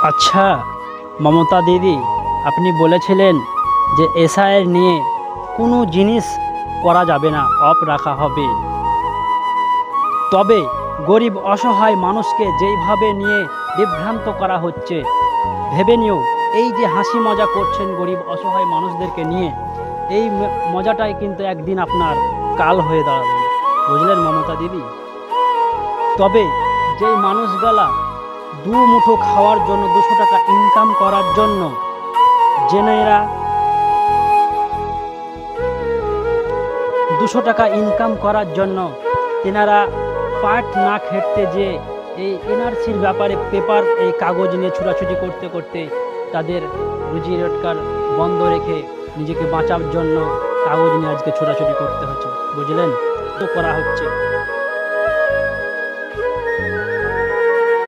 আচ্ছা মমতা দিদি, আপনি বলেছিলেন যে এসআইআর নিয়ে কোনো জিনিস করা যাবে না, অফ রাখা হবে। তবে গরিব অসহায় মানুষকে যেইভাবে নিয়ে বিভ্রান্ত করা হচ্ছে, ভেবে নিও এই যে হাসি মজা করছেন গরিব অসহায় মানুষদেরকে নিয়ে, এই মজাটাই কিন্তু একদিন আপনার কাল হয়ে দাঁড়াবে। বুঝলেন মমতা দিদি? তবে যেই মানুষগুলা দু মুঠো খাওয়ার জন্য, 200 টাকা ইনকাম করার জন্য, জেনেরা 200 টাকা ইনকাম করার জন্য তেনারা পাট না খেটতে, যে এই এনআরসির ব্যাপারে পেপার, এই কাগজ নিয়ে ছুটাছুটি করতে করতে তাদের রুজি রোজগার বন্ধ রেখে নিজেকে বাঁচার জন্য কাগজ নিয়ে আজকে ছোটাছুটি করতে হচ্ছে। বুঝলেন? তো করা হচ্ছে।